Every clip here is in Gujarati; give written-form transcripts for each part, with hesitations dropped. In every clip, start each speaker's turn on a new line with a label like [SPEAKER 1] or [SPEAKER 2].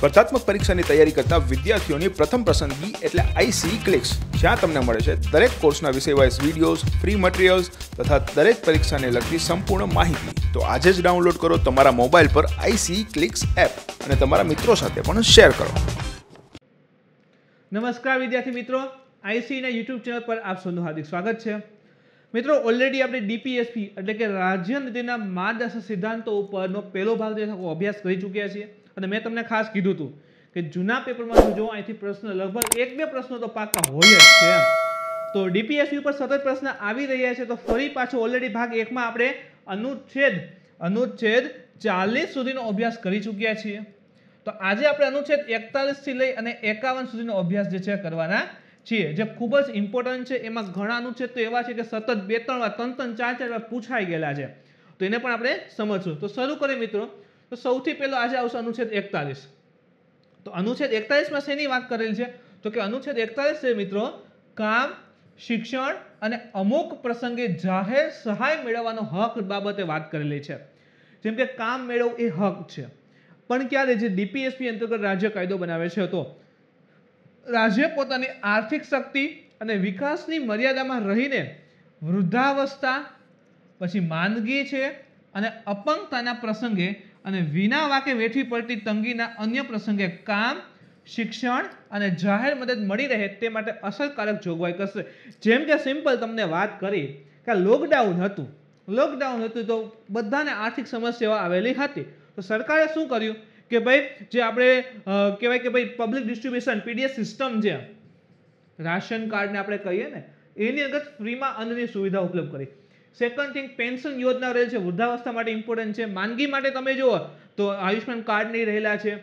[SPEAKER 1] સ્પર્ધાત્મક પરીક્ષાની તૈયારી કરતા વિદ્યાર્થીઓની પ્રથમ પસંદગી એટલે આઈસી ક્લિક્સ, જ્યાં તમને મળે છે દરેક કોર્સના વિષય વાઇઝ વિડીયોઝ, ફ્રી મટીરિયલ્સ તથા દરેક પરીક્ષાને લગતી સંપૂર્ણ માહિતી. તો આજે જ ડાઉનલોડ કરો તમારા મોબાઈલ પર આઈસી ક્લિક્સ એપ અને તમારા મિત્રો સાથે પણ શેર કરો.
[SPEAKER 2] નમસ્કાર વિદ્યાર્થી મિત્રો, આઈસીના યુટ્યુબ ચેનલ પર આપ સૌનું હાર્દિક સ્વાગત છે. મિત્રો, ઓલરેડી આપણે ડીપીએસપી એટલે કે રાજ્ય નીતિના માર્ગદર્શક સિદ્ધાંતો ઉપરનો પહેલો ભાગ જે અભ્યાસ કરી ચૂક્યા છીએ અને મેં તમને ખાસ કીધું હતું કે જૂના પેપરમાં જો અહીંથી પ્રશ્ન લગભગ 1-2 પ્રશ્નો તો પાકા હોય જ છે. તો ડીપીએસપી ઉપર સતત પ્રશ્ન આવી રહ્યા છે, તો ફરી પાછો ઓલરેડી ભાગ 1માં આપણે અનુચ્છેદ 40 સુધીનો અભ્યાસ કરી ચૂક્યા છીએ. તો આજે આપણે અનુચ્છેદ 41 થી લઈ અને 51 સુધીનો અભ્યાસ જે છે કરવાના છીએ, જે ખૂબ જ ઇમ્પોર્ટન્ટ છે. એમાં ઘણા અનુચ્છેદ તો એવા છે કે સતત 2-3 વાર 3-3, 4-4 વાર પૂછાઈ ગયેલા છે, તો એને પણ આપણે સમજશું. તો શરૂ કરીએ મિત્રો. તો સૌથી પહેલો આજે આવશે અનુચ્છેદ 41. તો અનુચ્છેદ 41 માં શેની વાત કરેલી છે? તો કે અનુચ્છેદ 41 છે મિત્રો, કામ, શિક્ષણ અને અમુક પ્રસંગે જાહેર સહાય મેળવવાનો હક બાબતે વાત કરેલી છે. જેમ કે કામ મેળવવું એ હક છે, પણ ક્યારે? જે ડીપીએસપી અંતર્ગત રાજ્ય કાયદો બનાવે છે, તો રાજ્ય પોતાની આર્થિક શક્તિ અને વિકાસની મર્યાદામાં રહીને વૃદ્ધાવસ્થા, પછી માંદગી છે અને અપંગતાના પ્રસંગે અને વિના વાકે વેઠવી પડતી તંગીના અન્ય પ્રસંગે કામ, શિક્ષણ અને જાહેર મદદ મળી રહે તે માટે અસરકારક જોગવાઈ કરશે. જેમ કે સિમ્પલ તમને વાત કરી કે લોકડાઉન હતું તો બધાને આર્થિક સમસ્યાઓ આવેલી હતી. તો સરકારે શું કર્યું કે ભાઈ જે આપણે કહેવાય કે ભાઈ પબ્લિક ડિસ્ટ્રીબ્યુશન પીડીએસ સિસ્ટમ, જે રાશન કાર્ડને આપણે કહીએ ને, એની અંદર ફ્રીમાં અન્નની સુવિધા ઉપલબ્ધ કરી. સેકન્ડ થિંગ, પેન્શન યોજના રહેલ છે, વૃદ્ધાવસ્થા માટે ઇમ્પોર્ટન્ટ છે. માંદગી માટે તમે જુઓ તો આયુષ્યમાન કાર્ડ નહીં રહેલા છે.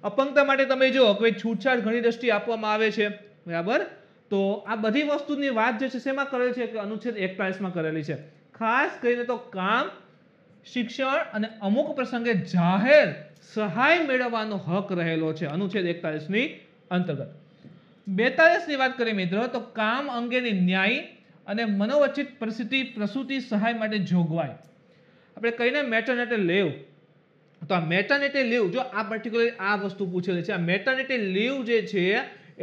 [SPEAKER 2] અપંગતા માટે તમે જુઓ કે છૂટછાટ ઘણી દ્રષ્ટિએ આપવામાં આવે છે, બરાબર. તો આ બધી વસ્તુની વાત જે છે શેમાં કરેલી છે? કે અનુચ્છેદ 41માં કરેલી છે. ખાસ કરીને તો કામ, શિક્ષણ અને અમુક પ્રસંગે જાહેર સહાય મેળવવાનો હક રહેલો છે અનુચ્છેદ 41 ની અંતર્ગત. 42 ની વાત કરીએ મિત્રો, તો કામ અંગેની ન્યાયી અને મનોવંચિત પ્રસૂતિ સહાય માટે જોગવાઈ. આપણે કહીને મેટરનિટી લીવ, તો આ મેટરનિટી લીવ, જો આ પર્ટિક્યુલર આ વસ્તુ પૂછેલી છે, આ મેટરનિટી લીવ જે છે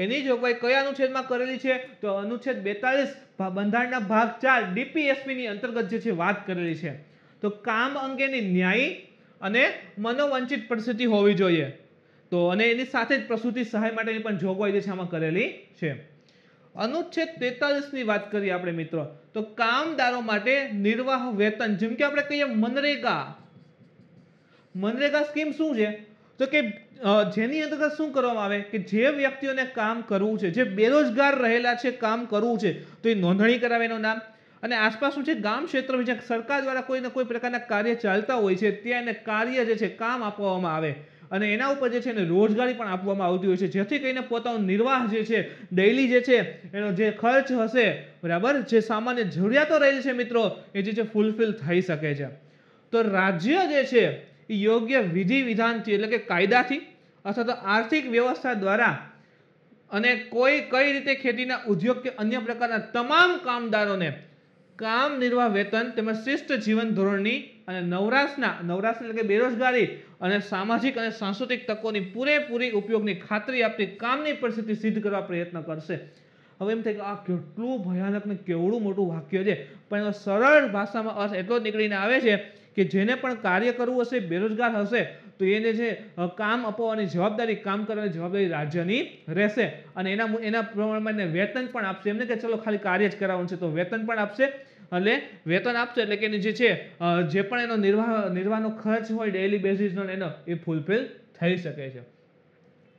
[SPEAKER 2] એની જોગવાઈ કયા અનુચ્છેદમાં કરેલી છે? તો અનુચ્છેદ 42 બંધારણના ભાગ 4 ડીપીએસપી ની અંતર્ગત જે છે વાત કરેલી છે. તો કામ અંગેની ન્યાયી અને મનોવંચિત પરિસ્થિતિ હોવી જોઈએ. તો અને એની સાથે જ પ્રસૂતિ સહાય માટેની પણ જોગવાઈ જે છે આમાં કરેલી છે. અનુચ્છેદ 43 ની વાત કરીએ આપણે મિત્રો, તો કામદારો માટે નિર્વાહ વેતન, જેમ કે આપણે કહીએ મનરેગા સ્કીમ શું છે? તો કે જેની અંતર્ગત શું કરવામાં આવે કે જે વ્યક્તિઓને કામ કરવું છે, જે બેરોજગાર રહેલા છે, કામ કરવું છે, તો એ નોંધણી કરાવે એનું નામ. અને આસપાસ શું છે, ગામ ક્ષેત્ર જ્યાં સરકાર દ્વારા કોઈને કોઈ પ્રકારના કાર્ય ચાલતા હોય છે, ત્યાં એને કાર્ય જે છે કામ આપવામાં આવે અને એના ઉપર જે છે એને રોજગારી પણ આપવામાં આવતી હોય છે, જેથી કરીને પોતાનો નિર્વાહ જે છે, ડેઈલી જે છે એનો જે ખર્ચ હશે, બરાબર, જે સામાન્ય જરૂરિયાતો રહેલી છે મિત્રો, એ જે છે ફૂલફિલ થઈ શકે છે. તો રાજ્ય જે છે એ યોગ્ય વિધિ વિધાનથી એટલે કે કાયદાથી અથવા તો આર્થિક વ્યવસ્થા દ્વારા અને કઈ રીતે ખેતીના ઉદ્યોગ કે અન્ય પ્રકારના તમામ કામદારોને કામ નિર્વાહ વેતન તેમજ શ્રેષ્ઠ જીવન ધોરણની અને નવરાશના એટલે કે બેરોજગારી અને સામાજિક અને સાંસ્કૃતિક તકોની પૂરેપૂરી ઉપયોગની ખાતરી આપતી કામની પરિસ્થિતિ સિદ્ધ કરવા પ્રયત્ન કરશે. હવે એમ થાય કે આ કેટલું ભયાનક ને કેવડું મોટું વાક્ય છે, પણ એનો સરળ ભાષામાં અર્થ એટલો જ નીકળીને આવે છે કે જેને પણ કાર્ય કરવું હશે, બેરોજગાર હશે, તો એને જે કામ અપાવવાની જવાબદારી, કામ કરવાની જવાબદારી રાજ્યની રહેશે અને એના પ્રમાણે વેતન પણ આપશે. એમને કે ચલો ખાલી કાર્ય જ કરાવવાનું છે, તો વેતન પણ આપશે. એટલે વેતન આપશે એટલે કે જે છે જે પણ એનો નિર્વાહનો ખર્ચ હોય ડેઈલી બેસિસનો, એનો એ ફૂલફિલ થઈ શકે છે.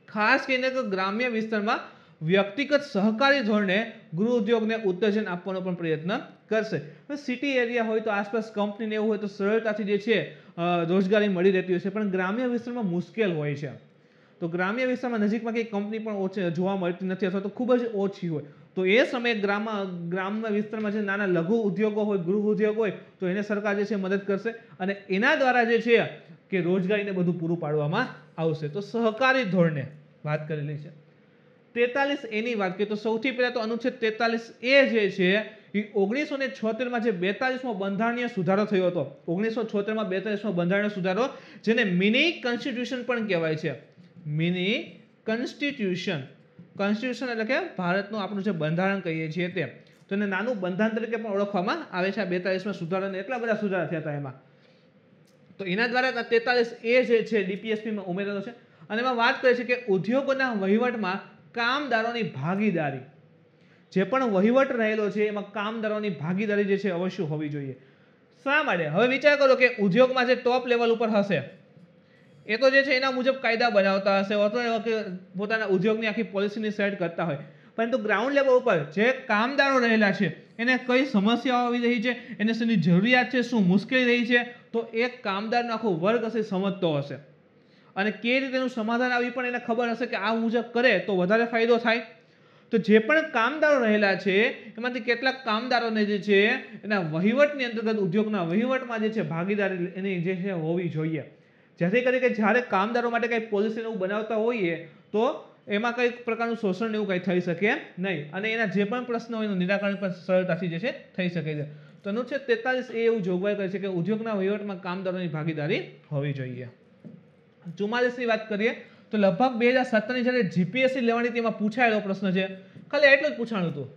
[SPEAKER 2] ખાસ કરીને ગ્રામ્ય વિસ્તારમાં વ્યક્તિગત સહકારી ધોરણે ગૃહ ઉદ્યોગને ઉત્તેજન આપવાનો પણ પ્રયત્ન કરશે. સિટી એરિયા હોય તો આસપાસ કંપનીને એવું હોય તો સરળતાથી જે છે રોજગારી મળી રહેતી હોય છે, પણ ગ્રામ્ય વિસ્તારમાં મુશ્કેલ હોય છે. તો ગ્રામ્ય વિસ્તારમાં નજીકમાં કંઈ કંપની પણ જોવા મળતી નથી અથવા તો ખૂબ જ ઓછી હોય, તો એ સમયે ગ્રામ્ય વિસ્તારમાં જે નાના લઘુ ઉદ્યોગો હોય, ગૃહ ઉદ્યોગ હોય, તો એને સરકાર જે છે મદદ કરશે અને એના દ્વારા જે છે કે રોજગારીને બધું પૂરું પાડવામાં આવશે. તો સહકારી ધોરણે વાત કરેલી છે. 43A ની વાત કરીએ તો સૌથી પહેલા તો અનુચ્છેદ 43A જે છે એ 1976માં જે 42મો બંધારણીય સુધારો થયો હતો, 1976માં 42મો બંધારણીય સુધારો, જેને મિની કોન્સ્ટિટ્યુશન પણ કહેવાય છે. Mini constitution. કોન્સ્ટિટ્યુશન એટલે કે ભારતનું આપણું જે બંધારણ કહીએ છીએ તે. તો એને નાનું બંધારણ તરીકે પણ ઓળખવામાં આવે છે. 42માં સુધારાને એટલા બધા સુધારા થયા હતા એમાં. તો એના દ્વારા 43A જે છે ડીપીએસપીમાં ઉમેરેલો છે. અને એમાં વાત કરે છે કે ઉદ્યોગોના વહીવટમાં કામદારોની ભાગીદારી, જે પણ વહીવટ રહેલો છે એમાં કામદારોની ભાગીદારી જે છે અવશ્ય હોવી જોઈએ. શા માટે? હવે વિચાર કરો કે ઉદ્યોગમાં જે ટોપ લેવલ ઉપર હશે એ તો જે છે એના મુજબ કાયદા બનાવતા હશે અથવા પોતાના ઉદ્યોગની આખી પોલિસીની સેટ કરતા હોય, પરંતુ ગ્રાઉન્ડ લેવલ ઉપર જે કામદારો રહેલા છે એને કઈ સમસ્યાઓ આવી રહી છે, એને શેની જરૂરિયાત છે, શું મુશ્કેલી રહી છે, તો એક કામદારનો આખો વર્ગ હશે સમજતો હશે અને કેવી રીતે એનું સમાધાન આવી પણ એને ખબર હશે કે આ મુજબ કરે તો વધારે ફાયદો થાય. તો જે પણ કામદારો રહેલા છે એમાંથી કેટલાક કામદારોને જે છે એના વહીવટની અંતર્ગત ઉદ્યોગના વહીવટમાં જે છે ભાગીદારી એની જે છે હોવી જોઈએ, જેથી કરી કે જ્યારે કામદારો માટે કંઈ પોલિસી એવું બનાવતા હોઈએ તો એમાં કઈ પ્રકારનું શોષણ એવું કંઈ થઈ શકે નહીં અને એના જે પણ પ્રશ્ન હોય એનું નિરાકરણ પણ સરળતાથી જે છે થઈ શકે છે. તો અનુચ્છેદ 43A એવું જોગવાઈ કરે છે કે ઉદ્યોગના વહીવટમાં કામદારોની ભાગીદારી હોવી જોઈએ. 44ની વાત કરીએ તો લગભગ 2017ની જ્યારે જીપીએસસી લેવાની તેમાં પૂછાયેલો પ્રશ્ન છે. ખાલી એટલું જ પૂછાણું હતું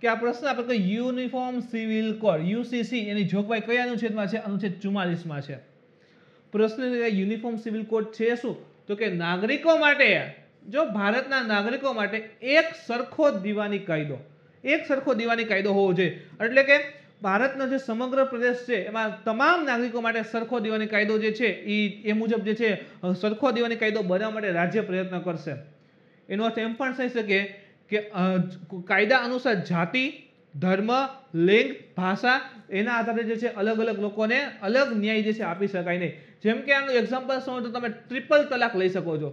[SPEAKER 2] કે આ પ્રશ્ન આપણે યુનિફોર્મ સિવિલ કોડ યુસીસી એની જોગવાઈ કયા અનુચ્છેદમાં છે? અનુચ્છેદ 44માં છે. પ્રશ્ન યુનિફોર્મ સિવિલ કોડ છે શું? તો કે નાગરિકો માટે, જો ભારતના નાગરિકો માટે એક સરખો દીવાની કાયદો હોવો જોઈએ. એટલે કે ભારતનો જે સમગ્ર પ્રદેશ છે એમાં તમામ નાગરિકો માટે સરખો દીવાની કાયદો જે છે એ મુજબ જે છે સરખો દીવાની કાયદો બનાવવા માટે રાજ્ય પ્રયત્ન કરશે. એનો અર્થ એમ પણ થઈ શકે કે કાયદા અનુસાર જાતિ, ધર્મ, લિંગ, ભાષા એના આધારે જે છે અલગ અલગ લોકોને અલગ ન્યાય જે છે આપી શકાય નહીં. જેમ કે આનું એક્ઝામ્પલ સમજો તો તમે ટ્રિપલ તલાક લઈ શકો છો.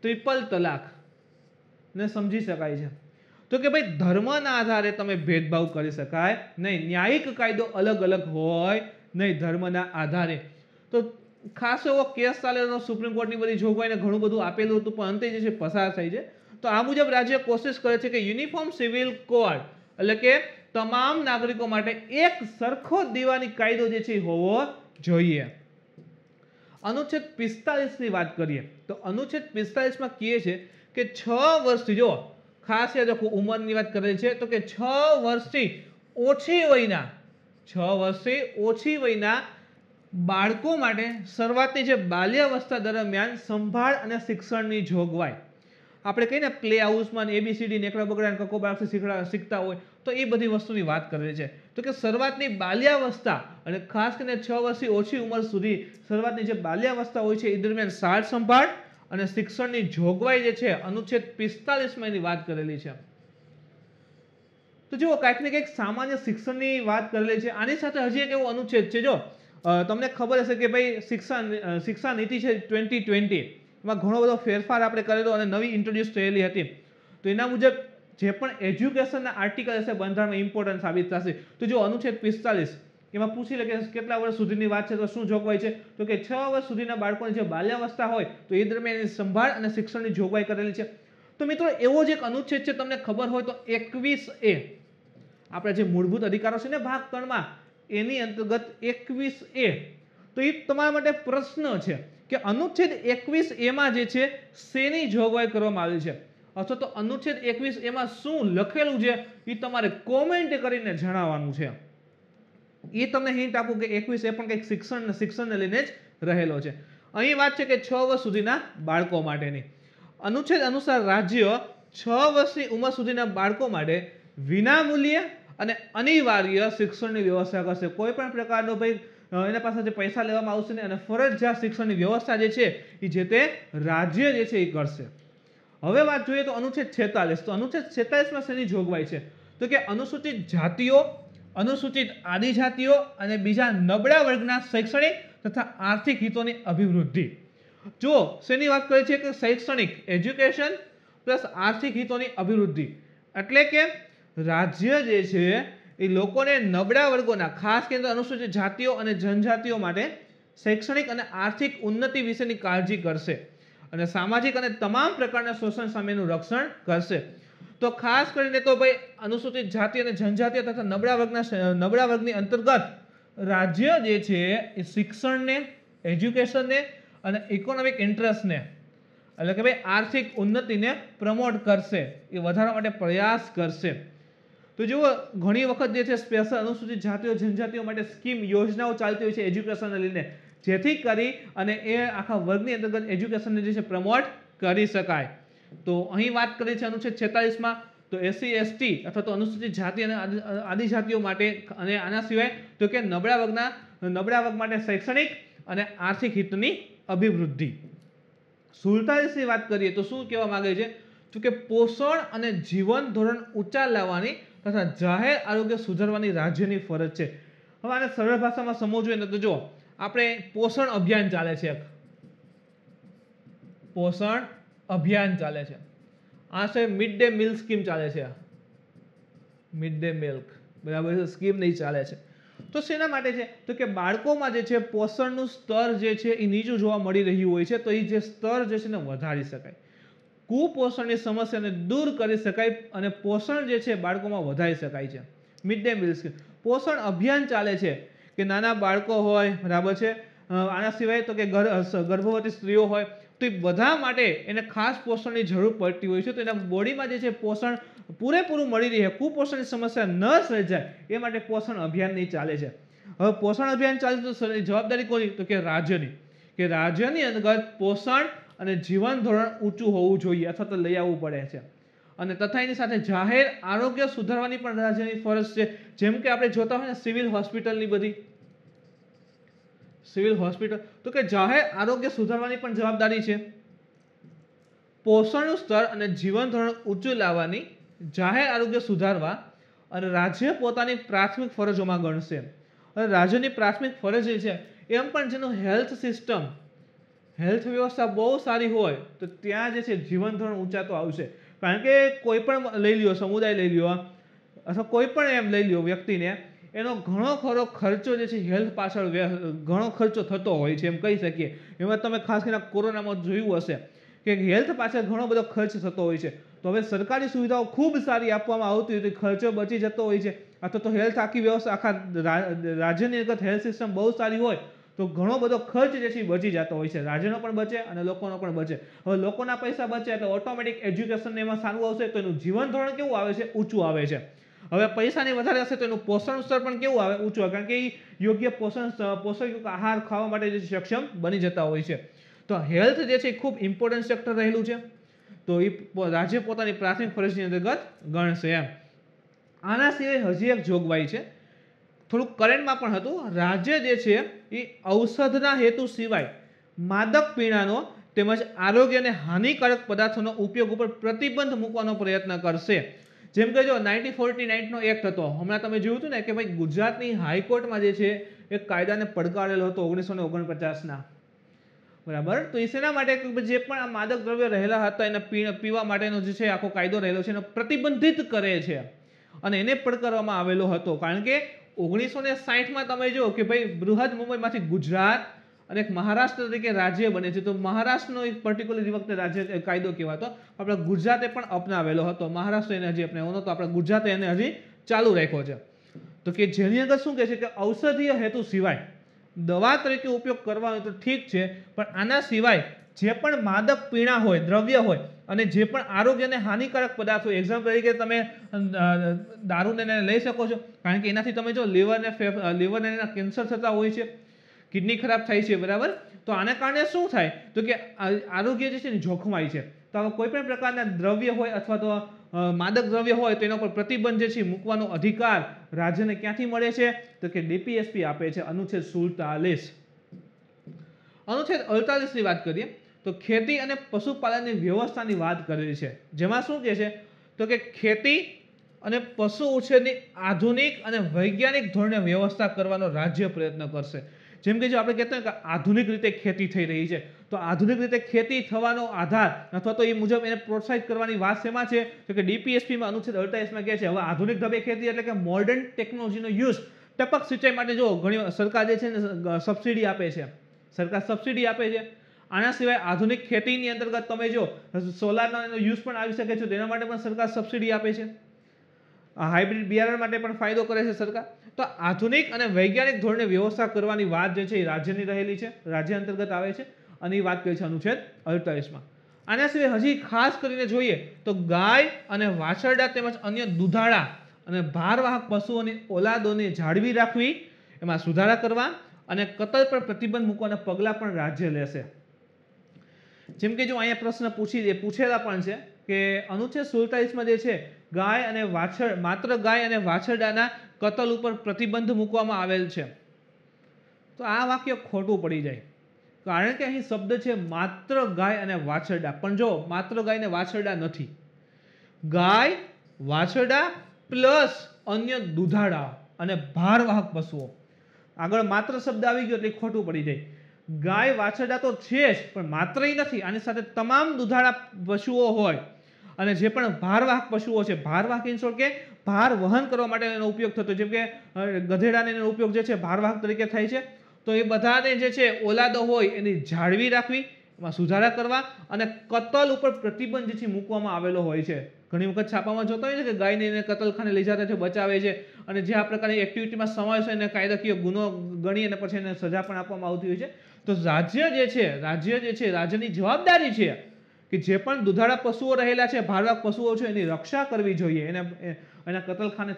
[SPEAKER 2] ટ્રિપલ તલાક ને સમજી શકાય છે. તો કે ભાઈ ધર્મના આધારે તમે ભેદભાવ કરી શકાય નહીં, ન્યાયિક કાયદો અલગ અલગ હોય નહીં ધર્મના આધારે. તો ખાસ એવો કેસ ચાલેલો સુપ્રીમ કોર્ટની બધી જોગવાઈને ઘણું બધું આપેલું હતું પણ અંતે જે છે પસાર થઈ છે. તો આ મુજબ રાજ્ય કોશિશ કરે છે કે યુનિફોર્મ સિવિલ કોડ એટલે કે તમામ નાગરિકો માટે એક સરખો દીવાની કાયદો જે છે હોવો જોઈએ. અનુચ્છેદ 45ની વાત કરીએ તો અનુચ્છેદ 45માં કહે છે કે 6 વર્ષથી, જો ખાસ યાદ રાખો ઉંમરની વાત કરેલી છે, તો કે 6 વર્ષથી ઓછી વયના બાળકો માટે શરૂઆતની જે બાલ્યાવસ્થા દરમિયાન સંભાળ અને શિક્ષણની જોગવાઈ. આપણે કહીએ ને પ્લે હાઉસમાં ABCD નેકડા બગડા કકો બાળક શીખતા હોય તો એ બધી વસ્તુની વાત કરેલી છે. તો કે શરૂઆતની બાલ્યાવસ્થા અને ખાસ કરીને 6 વર્ષથી ઓછી ઉંમર સુધી શરૂઆતની જે બાલ્યાવસ્થા હોય છે એ દરમિયાન સાર સંભાળ અને શિક્ષણની જોગવાઈ જે છે અનુચ્છેદ 45માં એની વાત કરેલી છે. તો જુઓ કાંઈક ને કંઈક સામાન્ય શિક્ષણની વાત કરેલી છે. આની સાથે હજી એક એવો અનુચ્છેદ છે, જો તમને ખબર હશે કે ભાઈ શિક્ષા નીતિ છે 2020 એમાં ઘણો બધો ફેરફાર આપણે કરેલો અને નવી ઇન્ટ્રોડ્યુસ થયેલી હતી. તો એના મુજબ જે પણ એજ્યુકેશનના આર્ટિકલ હશે બંધારણમાં ઇમ્પોર્ટન્ટ સાબિત થશે. તો જો અનુચ્છેદ 45 એમાં પૂછી લે કે કેટલા વર્ષ સુધીની વાત છે તો શું જોગવાઈ છે? તો કે 6 વર્ષ સુધીના બાળકોની જે બાલ્યાવસ્થા હોય તો એ દરમિયાન એની સંભાળ અને શિક્ષણની જોગવાઈ કરેલી છે. તો મિત્રો એવો જ એક અનુચ્છેદ છે, તમને ખબર હોય તો 21A, આપણે જે મૂળભૂત અધિકારો છે ને ભાગ 3માં એની અંતર્ગત 21A. તો એ તમારા માટે પ્રશ્ન છે કે અનુચ્છેદ 21A જે છે શેની જોગવાઈ કરવામાં આવી છે અથવા તો અનુચ્છેદ 21A શું લખેલું છે એ તમારે કોમેન્ટ કરીને જણાવવાનું છે. એ તમને હિન્ટ આપું કે 21A પણ કંઈક શિક્ષણને લઈને જ રહેલો છે. અહીં વાત છે કે 6 વર્ષ સુધીના બાળકો માટેની. અનુચ્છેદ અનુસાર રાજ્ય 6 વર્ષની ઉંમર સુધીના બાળકો માટે વિનામૂલ્ય અને અનિવાર્ય શિક્ષણની વ્યવસ્થા કરશે. કોઈ પણ પ્રકારનો ભાઈ એના પાસેથી પૈસા લેવામાં આવશે નહીં અને ફરજિયાત શિક્ષણની વ્યવસ્થા જે છે એ જે તે રાજ્ય જે છે એ કરશે. હવે વાત જોઈએ તો અનુચ્છેદ 46. તો અનુચ્છેદ 46માં શેની જોગવાઈ છે? તો કે અનુસૂચિત જાતિઓ, અનુસૂચિત આદિજાતિઓ અને બીજા નબળા વર્ગના શૈક્ષણિક તથા આર્થિક હિતોની અભિવૃદ્ધિ. જો શેની વાત કરે છે કે શૈક્ષણિક એજ્યુકેશન પ્લસ આર્થિક હિતોની અભિવૃદ્ધિ. એટલે કે રાજ્ય જે છે એ લોકોને નબળા વર્ગોના ખાસ કરીને અનુસૂચિત જાતિઓ અને જનજાતિઓ માટે શૈક્ષણિક અને આર્થિક ઉન્નતિ વિશેની કાળજી કરશે અને સામાજિક અને તમામ પ્રકારના શોષણ સામેનું રક્ષણ કરશે. તો ખાસ કરીને તો ભાઈ અનુસૂચિત જાતિ અને જનજાતિ તથા નબળા વર્ગની અંતર્ગત રાજ્ય જે છે એ શિક્ષણને, એજ્યુકેશનને અને ઇકોનોમિક ઇન્ટરેસ્ટને એટલે કે ભાઈ આર્થિક ઉન્નતિને પ્રમોટ કરશે, એ વધારવા માટે પ્રયાસ કરશે. તો જુઓ ઘણી વખત જે છે સ્પેશિયલ અનુસૂચિત જાતિઓ જનજાતિઓ માટે સ્કીમ યોજનાઓ ચાલતી હોય છે એજ્યુકેશનને લઈને, જેથી કરી અને એ આખા વર્ગની અંતર્ગત એજ્યુકેશનને જે છે પ્રમોટ કરી શકાય. તો અહીં વાત કરી છે અનુચ્છેદ 46માં, તો એસસી એસટી અથવા તો અનુસૂચિત જાતિ અને આદિજાતિઓ માટે, અને આના સિવાય તો કે નબળા વર્ગ માટે શૈક્ષણિક અને આર્થિક હિતની અભિવૃદ્ધિ. 47 ની વાત કરીએ તો શું કહેવા માંગે છે, તો કે પોષણ અને જીવન ધોરણ ઊંચા લાવવાની તથા જાહેર આરોગ્ય સુધારવાની રાજ્યની ફરજ છે. હવે આને સરળ ભાષામાં સમજવું ને તો જો આપણે પોષણ અભિયાન ચાલે છે, પોષણ અભિયાન ચાલે છે, આ છે મિડ ડે મિલ સ્કીમ ચાલે છે, મિડ ડે મિલ્ક, બરાબર છે, સ્કીમ નહીં ચાલે છે. તો શેના માટે છે, તો કે બાળકોમાં જે છે પોષણનું સ્તર જે છે એ નીચું જોવા મળી રહ્યું હોય છે, તો એ જે સ્તર જે છે ને વધારી શકાય, કુપોષણની સમસ્યાને દૂર કરી શકાય અને પોષણ જે છે બાળકોમાં વધારી શકાય છે. મિડ ડે મિલ સ્કીમ પોષણ અભિયાન ચાલે છે કે નાના બાળકો હોય, બરાબર છે, આના સિવાય તો કે ગર્ભવતી સ્ત્રીઓ હોય, તો એ બધા માટે એને ખાસ પોષણની જરૂર પડતી હોય છે. તો એના બોડીમાં જે છે પોષણ પૂરેપૂરું મળી રહે, કુપોષણની સમસ્યા ન સર્જાય એ માટે પોષણ અભિયાનની ચાલે છે. હવે પોષણ અભિયાન ચાલે તો જવાબદારી કોની, તો કે રાજ્યની, કે રાજ્યની અંતર્ગત પોષણ અને જીવન ધોરણ ઊંચું હોવું જોઈએ અથવા તો લઈ આવવું પડે છે. અને તથા એની સાથે જાહેર આરોગ્ય સુધારવાની પણ રાજ્યની ફરજ છે. જેમ કે આપણે જોતા હોય ને સિવિલ હોસ્પિટલની બધી, સિવિલ હોસ્પિટલ, તો કે જાહેર આરોગ્ય સુધારવાની પણ જવાબદારી છે. પોષણનું સ્તર અને જીવન ધોરણ ઊંચું લાવવાની, જાહેર આરોગ્ય સુધારવા અને રાજ્ય પોતાની પ્રાથમિક ફરજોમાં ગણશે. અને રાજ્યની પ્રાથમિક ફરજ એ છે એમ પણ જેનું હેલ્થ સિસ્ટમ, હેલ્થ વ્યવસ્થા બહુ સારી હોય તો ત્યાં જે છે જીવન ધોરણ ઊંચા તો આવશે. કારણ કે કોઈ પણ લઈ લ્યો, સમુદાય લઈ લ્યો અથવા કોઈ પણ એમ લઈ લ્યો વ્યક્તિને, એનો ઘણો ખરો ખર્ચો જે છે હેલ્થ પાછળ ઘણો ખર્ચો થતો હોય છે, એમ કહી શકીએ. એમાં તમે ખાસ કરીને કોરોનામાં જોયું હશે કે હેલ્થ પાછળ ઘણો બધો ખર્ચ થતો હોય છે. તો હવે સરકારી સુવિધાઓ ખૂબ સારી આપવામાં આવતી હોય તો ખર્ચો બચી જતો હોય છે, અથવા તો હેલ્થ આખી વ્યવસ્થા આખા રાજ્યની અંતર્ગત હેલ્થ સિસ્ટમ બહુ સારી હોય તો ઘણો બધો ખર્ચ જે છે બચી જતો હોય છે, રાજ્યનો પણ બચે અને લોકોનો પણ બચે. હવે લોકોના પૈસા બચે એટલે ઓટોમેટિક એજ્યુકેશન એમાં સારું આવશે, તો એનું જીવન ધોરણ કેવું આવે છે, ઊંચું આવે છે. હવે પૈસાની વધારે હશે તો એનું પોષણ સ્તર પણ કેવું આવે, ઊંચું આવે, કારણ કે એ યોગ્ય પોષણયુક્ત આહાર ખાવા માટે જે સક્ષમ બની જતા હોય છે. તો હેલ્થ જે છે એ ખૂબ ઇમ્પોર્ટન્ટ સેક્ટર રહેલું છે, તો એ રાજ્ય પોતાની પ્રાથમિક ફરજની અંતર્ગત ગણશે એમ. આના સિવાય હજી એક જોગવાઈ છે, થોડુંક કરંટમાં પણ હતું, રાજ્ય જે છે એ ઔષધના હેતુ સિવાય માદક પીણાનો તેમજ આરોગ્યને હાનિકારક પદાર્થોનો ઉપયોગ ઉપર પ્રતિબંધ મૂકવાનો પ્રયત્ન કરશે. જેમ કે જો 1949નો એક્ટ હતો, હમણાં તમે જોયું હતું ને કે ભાઈ ગુજરાતની હાઈકોર્ટમાં જે છે એક કાયદાને પડકારેલો હતો 1949ના, બરાબર. તો એ શેના માટે, જે પણ આ માદક દ્રવ્ય રહેલા હતા એને પીવા માટેનો જે છે આખો કાયદો રહેલો છે એને પ્રતિબંધિત કરે છે અને એને પડકારવામાં આવેલો હતો. કારણ કે 1960માં તમે જો કે ભાઈ બૃહદ મુંબઈમાંથી ગુજરાત અને એક મહારાષ્ટ્ર તરીકે રાજ્ય બને છે, તો મહારાષ્ટ્રનો એક પર્ટિક્યુલર વખતે રાજ્ય કાયદો કહેવાતો, આપણે ગુજરાતે પણ અપનાવેલો હતો, મહારાષ્ટ્ર એને હજી અપનાવ્યો નહોતો, આપણે ગુજરાતે એને હજી ચાલુ રાખ્યો છે. તો કે જેની અંદર શું કહે છે કે ઔષધીય હેતુ સિવાય દવા તરીકે ઉપયોગ કરવા હોય તો ઠીક છે, પણ આના સિવાય જે પણ માદક પીણા હોય, દ્રવ્ય હોય અને જે પણ આરોગ્યને હાનિકારક પદાર્થ હોય, એક્ઝામ્પલ તરીકે તમે દારૂને લઈ શકો છો, કારણ કે એનાથી તમે જો લીવરને એના કેન્સર થતા હોય છે, કિડની ખરાબ થાય છે, બરાબર. તો આના કારણે શું થાય, તો કે આરોગ્ય જે છે ને જોખમાય છે. તો આવા કોઈ પણ પ્રકારના દ્રવ્ય હોય અથવા તો માદક દ્રવ્ય હોય તો એના પર પ્રતિબંધ જે છે મૂકવાનો અધિકાર રાજ્યને ક્યાંથી મળે છે, તો કે ડીપીએસપી આપે છે. અનુચ્છેદ 47. અનુચ્છેદ 48 ની વાત કરીએ તો ખેતી અને પશુપાલનની વ્યવસ્થાની વાત કરેલી છે, જેમાં શું કહે છે, તો કે ખેતી અને પશુ ઉછેરની આધુનિક અને વૈજ્ઞાનિક ધોરણે વ્યવસ્થા કરવાનો રાજ્ય પ્રયત્ન કરશે. જેમ કે જો આપણે કહેતા હોય કે આધુનિક રીતે ખેતી થઈ રહી છે, તો આધુનિક રીતે ખેતી થવાનો આધાર અથવા તો એ મુજબ એને પ્રોત્સાહિત કરવાની વાત શેમાં છે, તો કે ડીપીએસપીમાં અનુચ્છેદ 48માં કહે છે હવે આધુનિક ઢબે ખેતી એટલે કે મોડર્ન ટેકનોલોજીનો યુઝ. ટપક સિંચાઈ માટે જો ઘણી સરકાર જે છે ને સબસિડી આપે છે, સરકાર સબસિડી આપે છે. આના સિવાય આધુનિક ખેતીની અંતર્ગત તમે જો સોલારનો યુઝ પણ આવી શકે છે, તેના માટે પણ સરકાર સબસિડી આપે છે. હાઇબ્રિડ બિયારણ માટે પણ ફાયદો કરે છે સરકાર. તો આધુનિક અને વૈજ્ઞાનિક ધોરણે વ્યવસ્થા કરવાની વાત જે છે એ રાજ્યની રહેલી છે, રાજ્ય અંતર્ગત આવે છે અને એ વાત કરી છે અનુચ્છેદ 48માં. આના સિવાય હજી ખાસ કરીને જોઈએ તો ગાય અને વાછરડા તેમજ અન્ય દુધાળા અને ભારવાહક પશુઓની ઓલાદોને જાળવી રાખવી, એમાં સુધારા કરવા અને કતલ પર પ્રતિબંધ મૂકવાના પગલાં પણ રાજ્ય લેશે. જેમ કે જો અહીંયા પ્રશ્ન પૂછેલા પણ છે કે અનુચ્છેદ 47માં જે છે માત્ર ગાય અને વાછરડાના કતલ ઉપર પ્રતિબંધ મૂકવામાં આવેલ છે. તો આ વાક્ય ખોટું પડી જાય, કારણ કે અહીં શબ્દ છે માત્ર ગાય અને વાછરડા, પણ જો માત્ર ગાય અને વાછરડા નથી, ગાય વાછરડા પ્લસ અન્ય દુધાળા અને ભારવાહક પશુઓ. આગળ માત્ર શબ્દ આવી ગયો એટલે ખોટું પડી જાય. ગાય વાછરડા તો છે જ, પણ માત્ર નથી, આની સાથે તમામ દુધાળા પશુઓ હોય અને જે પણ ભારવાહક પશુઓ છે, ભારવાહક ઇન શોર્ટ કે ભાર વહન કરવા માટે એનો ઉપયોગ થતો, જેમ કે ગધેડાને એનો ઉપયોગ જે છે ભારવાહક તરીકે થાય છે. તો એ બધાને જે છે ઓલાદો હોય એની જાળવી રાખવી, એમાં સુધારા કરવા અને કતલ ઉપર પ્રતિબંધ જે છે મૂકવામાં આવેલો હોય છે. ઘણી વખત છાપામાં જોતા હોય છે કે ગાયને એને કતલખાને લઈ જતા છે, બચાવે છે, અને જે આ પ્રકારની એક્ટિવિટીમાં સમાવેશ હોય એને કાયદાકીય ગુનો ગણી અને પછી એને સજા પણ આપવામાં આવતી હોય છે. તો રાજ્યની જવાબદારી છે કે જે પણ દુધાળા પશુઓ રહેલા છે, ભારવાહક પશુઓ છે, એની રક્ષા કરવી જોઈએ, એના કતલખાને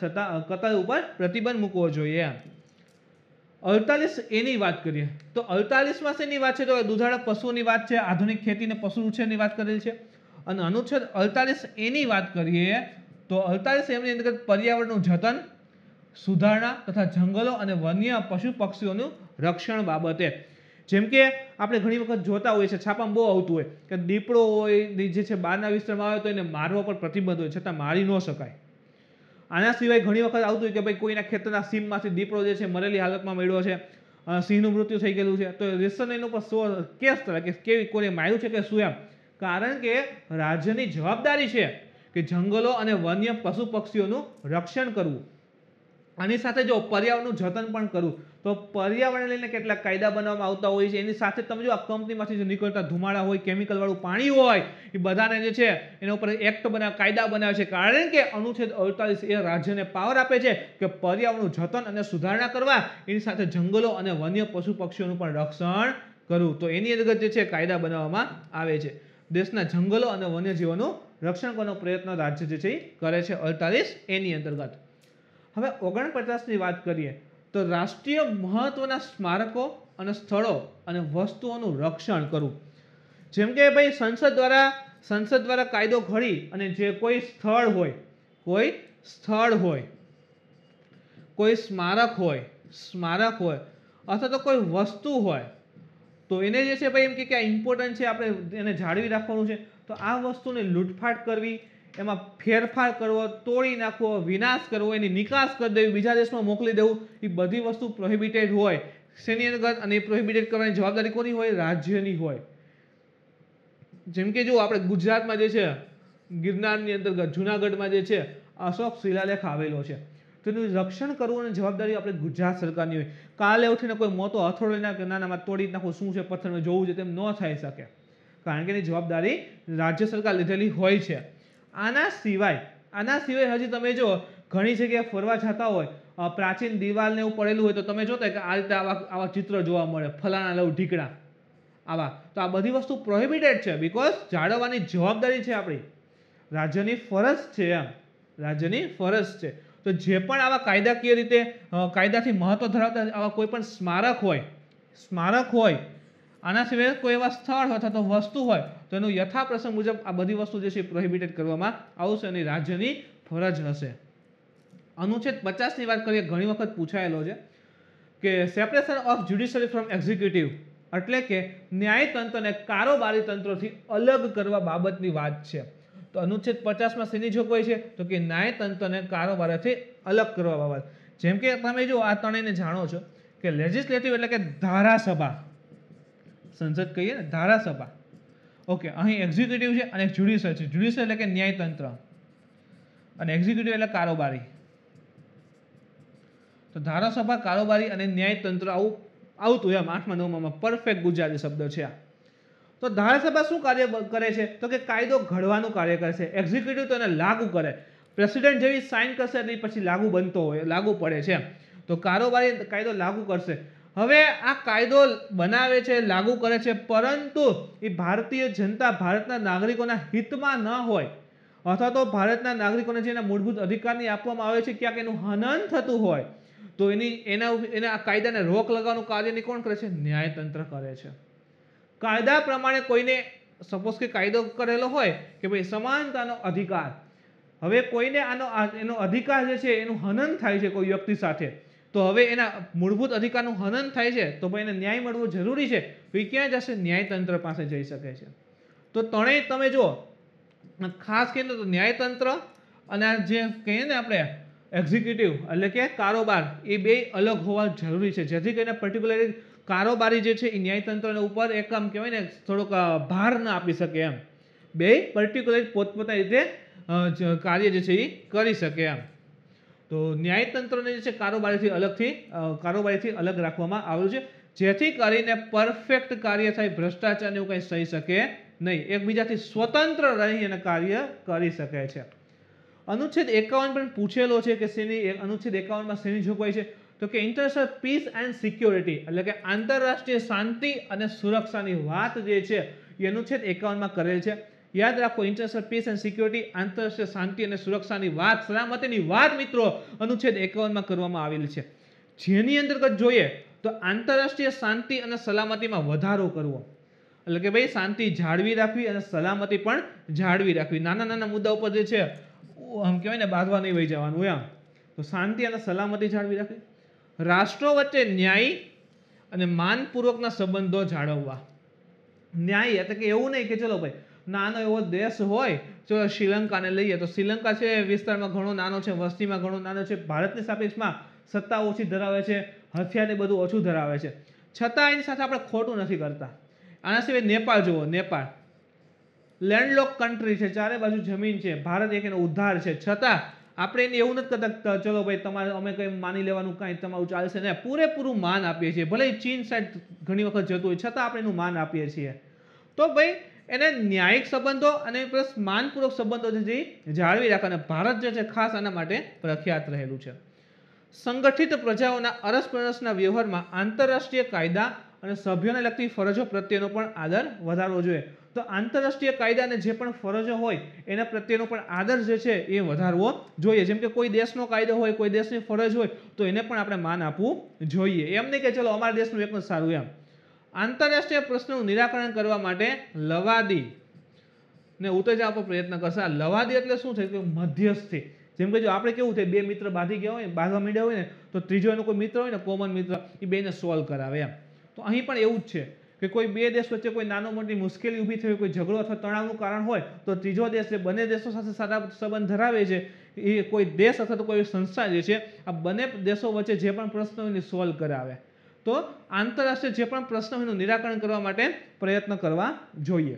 [SPEAKER 2] કતલ ઉપર પ્રતિબંધ મૂકવો જોઈએ. 48A ની વાત કરીએ તો 48માં શેની વાત છે? તો દુધાળા પશુઓની વાત છે, આધુનિક ખેતી અને પશુ ઉછેરની વાત કરેલ છે. અને અનુચ્છેદ 48A ની વાત કરીએ તો 48A ની અંતર્ગત પર્યાવરણનું જતન, સુધારણા તથા જંગલો અને વન્ય પશુ પક્ષીઓનું રક્ષણ બાબતે. જેમ કે આપણે ઘણી વખત જોતા હોઈએ છીએ, છાપામાં બહુ આવતું હોય કે દીપડો હોય જે છે બહારના વિસ્તારમાં આવે તો એને મારવા પર પ્રતિબંધ હોય, છતાં મારી ન શકાય. આના સિવાય ઘણી વખત આવતું હોય કે ભાઈ કોઈના ખેતરના સીમમાંથી દીપડો જે છે મરેલી હાલતમાં મળ્યો છે, સિંહનું મૃત્યુ થઈ ગયેલું છે, તો રેશન એના ઉપર કેસ થાય કે કેવી કોઈને માર્યું છે કે શું એમ. કારણ કે રાજ્યની જવાબદારી છે કે જંગલો અને વન્ય પશુ પક્ષીઓનું રક્ષણ કરવું. આની સાથે જો પર્યાવરણનું જતન પણ કરવું, તો પર્યાવરણ લઈને કેટલાક કાયદા બનાવવામાં આવતા હોય છે. એની સાથે તમે જો આ કંપનીમાંથી જે નીકળતા ધુમાડા હોય, કેમિકલ વાળું પાણી હોય, એ બધાને જે છે એના ઉપર એક્ટ કાયદા બનાવે છે. કારણ કે અનુચ્છેદ 48 એ રાજ્યને પાવર આપે છે કે પર્યાવરણનું જતન અને સુધારણા કરવા, એની સાથે જંગલો અને વન્ય પશુ પક્ષીઓનું પણ રક્ષણ કરવું. તો એની અંતર્ગત જે છે કાયદા બનાવવામાં આવે છે. દેશના જંગલો અને વન્યજીવોનું રક્ષણ કરવાનો પ્રયત્ન રાજ્ય જે છે એ કરે છે 48A ની અંતર્ગત. હવે 49ની વાત કરીએ તો રાષ્ટ્રીય મહત્વના સ્મારકો અને સ્થળો અને વસ્તુઓનું રક્ષણ કરવું. જેમ કે ભાઈ સંસદ દ્વારા કાયદો ઘડી અને જે કોઈ સ્થળ હોય, કોઈ સ્મારક હોય અથવા તો કોઈ વસ્તુ હોય, તો એને જે છે ભાઈ એમ કે આ ઇમ્પોર્ટન્ટ છે, આપણે એને જાળવી રાખવાનું છે. તો આ વસ્તુને લૂંટફાટ કરવી, એમાં ફેરફાર કરવો, તોડી નાખવો, વિનાશ કરવો, એની નિકાસ કરી દેવી, બીજા દેશમાં મોકલી દેવું, એ બધી વસ્તુ પ્રોહિબિટેડ હોય. શેની અંતર્ગત? અને એ પ્રોહિબિટેડ કરવાની જવાબદારી કોની હોય? રાજ્યની હોય. જેમ કે જો આપણે ગુજરાતમાં જે છે ગિરનારની અંતર્ગત જુનાગઢમાં જે છે અશોક શિલાલેખ આવેલો છે, તો એનું રક્ષણ કરવું અને જવાબદારી આપણે ગુજરાત સરકારની હોય. કાલે ઉઠીને કોઈ મોટો હથોડો નાનામાં તોડી નાખો, શું છે પથ્થરમાં જોવું છે, તેમ ન થઈ શકે, કારણ કે એની જવાબદારી રાજ્ય સરકાર લીધેલી હોય છે. આના સિવાય હજી તમે જો ઘણી જગ્યાએ ફરવા જતા હોય, પ્રાચીન દિવાલને એવું પડેલું હોય, તો તમે જોતા કે આ રીતે આવા ચિત્ર જોવા મળે, ફલાણા લવ ઢીકડા આવા. તો આ બધી વસ્તુ પ્રોહિબિટેડ છે, બીકોઝ જાળવવાની જવાબદારી છે આપણી, રાજ્યની ફરજ છે. તો જે પણ આવા કાયદાકીય રીતે કાયદાથી મહત્વ ધરાવતા આવા કોઈ પણ સ્મારક હોય, આના સિવાય કોઈ એવા સ્થળ અથવા તો વસ્તુ હોય, તો એનું યથાપ્રસંગ મુજબ આ બધી વસ્તુ જે છે પ્રોહિબિટેડ કરવામાં આવશે અને રાજ્યની ફરજ હશે. અનુચ્છેદ 50ની વાત કરીએ, ઘણી વખત પૂછાયેલો છે કે separation of judiciary from executive, એટલે કે ન્યાયતંત્રને કારોબારી તંત્રથી અલગ કરવા બાબતની વાત છે. તો અનુચ્છેદ 50માં શેની જોગવાઈ છે? તો કે ન્યાયતંત્રને કારોબારથી અલગ કરવા બાબત. જેમ કે તમે જો આ ત્રણેયને જાણો છો કે લેજિસ્લેટિવ એટલે કે ધારાસભા, સંસદ કહીએ ને, ધારાસભા. ઓકે, અહીં એક્ઝિક્યુટિવ છે અને જ્યુડિશિયલ છે. જ્યુડિશિયલ એટલે કે ન્યાયતંત્ર અને એક્ઝિક્યુટિવ એટલે કારોબારી. તો ધારાસભા, કારોબારી અને ન્યાયતંત્ર આવતું એમ 8મા 9માં પરફેક્ટ ગુજરાતી શબ્દ છે. તો ધારાસભા શું કાર્ય કરે છે? તો કે કાયદો ઘડવાનું કાર્ય કરે છે. એક્ઝિક્યુટિવ તો એને લાગુ કરે, પ્રેસિડેન્ટ જેવી સાઇન કરશે એટલે પછી લાગુ પડે છે. તો કારોબારી કાયદો લાગુ કરશે હવે આ કાયદો બનાવે છે, લાગુ કરે છે, પરંતુ એ ભારતીય જનતા ભારતના નાગરિકોના હિતમાં ન હોય અથવા તો ભારતના નાગરિકોને જે એના મૂળભૂત અધિકારની આપવામાં આવે છે ક્યાંક એનું હનન થતું હોય તો એના આ કાયદાને રોક લગાવવાનું કાર્ય કોણ કરે છે? ન્યાયતંત્ર કરે છે. કાયદા પ્રમાણે કોઈને સપોઝ કે કાયદો કરેલો હોય કે ભાઈ સમાનતાનો અધિકાર, હવે કોઈને એનો અધિકાર જે છે એનું હનન થાય છે કોઈ વ્યક્તિ સાથે, તો હવે એના મૂળભૂત અધિકારનું હનન થાય છે તો ભાઈ એને ન્યાય મળવો જરૂરી છે. તો એ ક્યાં જશે? ન્યાયતંત્ર પાસે જઈ શકે છે. તો ત્રણેય તમે જુઓ, ખાસ કરીને તો ન્યાયતંત્ર અને આ જે કહીએ ને આપણે એક્ઝિક્યુટિવ એટલે કે કારોબાર, એ બે અલગ હોવા જરૂરી છે, જેથી કરીને પર્ટિક્યુલરલી કારોબારી જે છે એ ન્યાયતંત્ર ઉપર એક આમ કહેવાય ને થોડોક ભાર ન આપી શકે એમ. બે પર્ટિક્યુલર પોતપોતાની રીતે કાર્ય જે છે એ કરી શકે એમ. તો ન્યાયતંત્રને જે છે કારોબારીથી અલગ રાખવામાં આવ્યું છે, જેથી કરીને પરફેક્ટ કાર્ય થાય, ભ્રષ્ટાચાર એવું કંઈ થઈ શકે નહીં, એકબીજાથી સ્વતંત્ર રહી અને કાર્ય કરી શકે છે. અનુચ્છેદ 51 પણ પૂછેલો છે કે અનુચ્છેદ 51માં શેની જોગવાઈ છે? તો કે ઇન્ટરનેશનલ પીસ એન્ડ સિક્યોરિટી એટલે કે આંતરરાષ્ટ્રીય શાંતિ અને સુરક્ષાની વાત જે છે એ અનુચ્છેદ 51માં કરેલ છે. યાદ રાખો, ઇન્ટરનેશનલ પીસ એન્ડ સિક્યોરિટી, આંતરરાષ્ટ્રીય શાંતિ અને સુરક્ષાની વાત, સલામતીની વાત મિત્રો અનુચ્છેદ 51માં કરવામાં આવેલી છે, જેની અંતર્ગત જોઈએ તો આંતરરાષ્ટ્રીય શાંતિ અને સલામતીમાં વધારો કરવો એટલે કે ભાઈ શાંતિ જાળવી રાખવી અને સલામતી પણ જાળવી રાખવી. નાના નાના મુદ્દા ઉપર જે છે આમ કહેવાય ને બાંધવા નહીં વહી જવાનું એમ. તો શાંતિ અને સલામતી જાળવી રાખવી, રાષ્ટ્રો વચ્ચે ન્યાય અને માનપૂર્વકના સંબંધો જાળવવા. ન્યાય એટલે કે એવું નહીં કે ચલો ભાઈ નાનો એવો દેશ હોય, જો શ્રીલંકાને લઈએ તો શ્રીલંકા છે વિસ્તારમાં ઘણો નાનો છે, વસ્તીમાં ઘણો નાનો છે, ભારતની સાપેક્ષમાં સત્તા ઓછી ધરાવે છે, હથિયારને બધું ઓછું ધરાવે છે, છતાં એની સાથે આપણે ખોટું નથી કરતા. આના સિવાય નેપાળ જુઓ, નેપાળ લેન્ડલોક કન્ટ્રી છે, ચારે બાજુ જમીન છે, ભારત એક એનો ઉદ્ધાર છે, છતાં આપણે એને એવું નથી કરતા ચલો ભાઈ તમારે અમે કંઈ માની લેવાનું કાંઈ તમારું ચાલશે ને, પૂરેપૂરું માન આપીએ છીએ. ભલે ચીન સાઈડ ઘણી વખત જતું હોય છતાં આપણે એનું માન આપીએ છીએ. તો ભાઈ એને ન્યાયિક સંબંધો અને પ્લસ માનપૂર્વક સંબંધો જે જાળવી રાખે, અને ભારત જે છે ખાસ આના માટે પ્રખ્યાત રહેલું છે. સંગઠિત પ્રજાઓના અરસપરસના વ્યવહારમાં આંતરરાષ્ટ્રીય કાયદા અને સભ્યોને લગતી ફરજો પ્રત્યેનો પણ આદર વધારવો જોઈએ. તો આંતરરાષ્ટ્રીય કાયદા અને જે પણ ફરજો હોય એના પ્રત્યેનો પણ આદર જે છે એ વધારવો જોઈએ. જેમ કે કોઈ દેશનો કાયદો હોય, કોઈ દેશની ફરજ હોય તો એને પણ આપણે માન આપવું જોઈએ. એમ નહીં કે ચલો અમારા દેશનું એકનું સારું એમ. આંતરરાષ્ટ્રીય પ્રશ્નોનું નિરાકરણ કરવા માટે લવાદી ને ઉત્તેજન આપવા પ્રયત્ન કરશે. આ લવાદી એટલે શું છે કે મધ્યસ્થી. જેમ કે જો આપણે કેવું થાય, બે મિત્ર બાંધવા માંડ્યા હોય ને તો ત્રીજો એનો કોઈ મિત્ર હોય ને કોમન મિત્ર, એ બેને સોલ્વ કરાવે એમ. તો અહીં પણ એવું જ છે કે કોઈ બે દેશ વચ્ચે કોઈ નાનો મોટી મુશ્કેલી ઊભી થઈ હોય, કોઈ ઝઘડો અથવા તણાવનું કારણ હોય તો ત્રીજો દેશ જે બંને દેશો સાથે સારા સંબંધ ધરાવે છે એ કોઈ દેશ અથવા તો કોઈ સંસ્થા જે છે આ બંને દેશો વચ્ચે જે પણ પ્રશ્ન હોય એને સોલ્વ કરાવે. તો આંતરરાષ્ટ્રીય જે પણ પ્રશ્ન હોય એનું નિરાકરણ કરવા માટે પ્રયત્ન કરવા જોઈએ.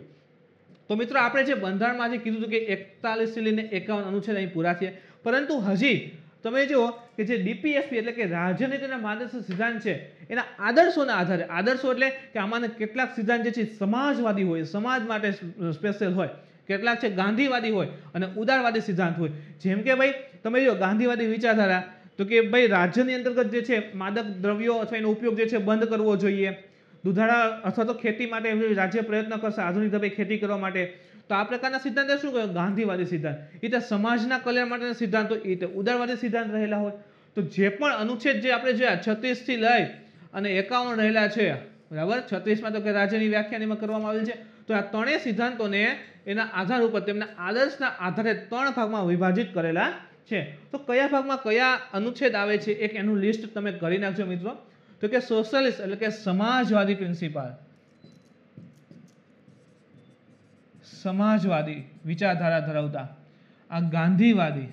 [SPEAKER 2] તો મિત્રો આપણે જે બંધારણમાં જે કીધું હતું કે 41 થી લઈને 51 અનુચ્છેદ અહીં પૂરા છે, પરંતુ હજી તમે જુઓ કે જે ડીપીએસપી એટલે કે રાજનીતિના માર્ગદર્શક સિદ્ધાંત છે એના આદર્શોના આધારે, આદર્શો એટલે કે આમાંના કેટલાક સિદ્ધાંત જે છે સમાજવાદી હોય, સમાજ માટે સ્પેશિયલ હોય, કેટલાક છે ગાંધીવાદી હોય અને ઉદારવાદી સિદ્ધાંત હોય. જેમ કે ભાઈ તમે જો ગાંધીવાદી વિચારધારા તો કે ભાઈ રાજ્યની અંતર્ગત જે છે માદક દ્રવ્યો અથવા એનો ઉપયોગ જે છે બંધ કરવો જોઈએ. દુધાળા અથવા તો ખેતી માટે રાજ્ય પ્રયત્ન કરશે આધુનિક ઢબે ખેતી કરવા માટે. તો આ પ્રકારના સિદ્ધાંત શું કહ્યું? ગાંધીવાદી સિદ્ધાંત. એ તો સમાજના કલ્યાણ માટેના સિદ્ધાંતો, એ તો ઉદારવાદી સિદ્ધાંત રહેલા હોય. તો જે પણ અનુચ્છેદ જે આપણે જોયા 36 થી લઈ અને 51 રહેલા છે, બરાબર, 36માં તો કે રાજ્યની વ્યાખ્યા એમાં કરવામાં આવેલ છે. તો આ ત્રણેય સિદ્ધાંતોને એના આધાર ઉપર તેમના આદર્શના આધારે 3 ભાગમાં વિભાજિત કરેલા છે. તો કયા ભાગમાં કયા અનુચ્છેદ આવે છે એક એનું લિસ્ટ તમે કરી નાખજો મિત્રો. તો કે સોશિયલિસ્ટ એટલે કે સમાજવાદી પ્રિન્સિપાલ, સમાજવાદી વિચારધારા ધરાવતા, આ ગાંધીવાદી,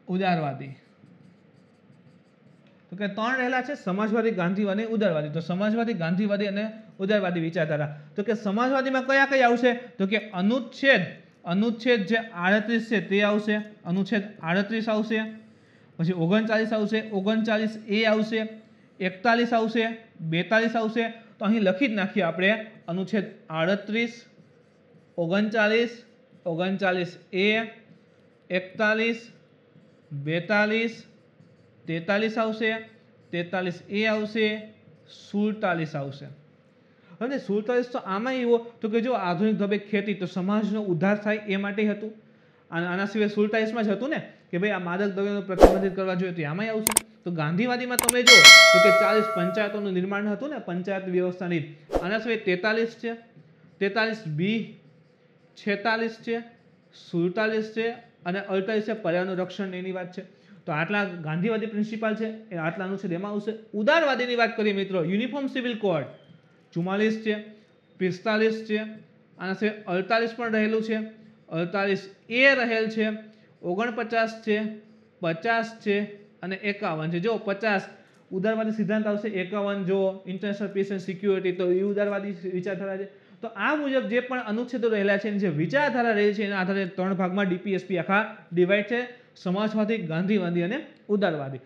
[SPEAKER 2] ઉદારવાદી. તો કે 3 રહેલા છે, સમાજવાદી, ગાંધીવાદી, ઉદારવાદી. તો સમાજવાદી, ગાંધીવાદી અને ઉદારવાદી વિચારધારા. તો કે સમાજવાદીમાં કયા કયા આવશે? તો કે અનુચ્છેદ જે 38 છે તે આવશે, અનુચ્છેદ 38 આવશે, પછી 39 આવશે, 39A આવશે, 41 આવશે, 42 આવશે. તો અહીં લખી જ નાખીએ આપણે અનુચ્છેદ 38, 39, 39A, 41, 42, 43 આવશે, 43A આવશે, 47 આવશે. અને 47 તો આમાં એવો તો કે જો આધુનિક ઢબે ખેતી તો સમાજનો ઉદ્ધાર થાય એ માટે હતું. અને આના સિવાય 47માં જ હતું ને કે ભાઈ આ માદક દ્રવ્યોને પ્રતિબંધિત કરવા જોઈએ, તો આમાંય આવશે. તો ગાંધીવાદીમાં તમે જો તો કે 40 પંચાયતોનું નિર્માણ હતું ને, પંચાયત વ્યવસ્થાની. આના સિવાય 43 છે, 43B, 46 છે, 47 છે અને 48 છે પર્યાવરણનું રક્ષણ એની વાત છે. તો આટલા ગાંધીવાદી પ્રિન્સિપાલ છે, એ આટલા અનુચ્છેદ એમાં આવશે. ઉદારવાદીની વાત કરીએ મિત્રો, યુનિફોર્મ સિવિલ કોડ 44 છે, 45 છે, આના સિવાય 48 પણ રહેલું છે, 48A રહેલ છે, 49 છે, 50 છે અને 51 છે. જો 50 ઉદારવાદી સિદ્ધાંત આવશે, 51 જો ઇન્ટરનેશનલ પીસ એન્ડ સિક્યુરિટી, તો એ ઉદારવાદી વિચારધારા છે. તો આ મુજબ જે પણ અનુચ્છેદો રહેલા છે, જે વિચારધારા રહેલી છે, એના આધારે 3 ભાગમાં ડીપીએસપી આખા ડિવાઈડ છે, સમાજવાદી, ગાંધીવાદી અને ઉદારવાદી.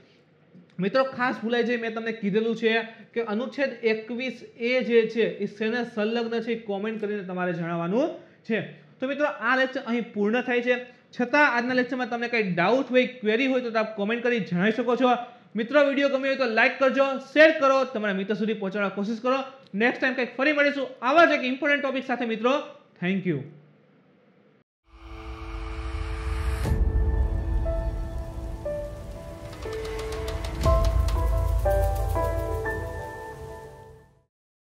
[SPEAKER 2] મિત્રો ખાસ ભૂલાઈ જાય, મેં તમને કીધેલું છે કે અનુચ્છેદ 21A જે છે એ શેને સંલગ્ન છે, કોમેન્ટ કરીને તમારે જણાવવાનું છે. તો મિત્રો આ લેક્ચર અહીં પૂર્ણ થાય છે. છતાં આજના લેક્ચરમાં તમને કંઈ ડાઉટ હોય, ક્વેરી હોય તો આપ કોમેન્ટ કરી જણાવી શકો છો. મિત્રો વિડીયો ગમ્યો હોય તો લાઈક કરજો, શેર કરો, તમારા મિત્રો સુધી પહોંચાડવા કોશિશ કરો. નેક્સ્ટ ટાઈમ કંઈક ફરી મળીશું આવા જ એક ઇમ્પોર્ટન્ટ ટોપિક સાથે મિત્રો. Thank you.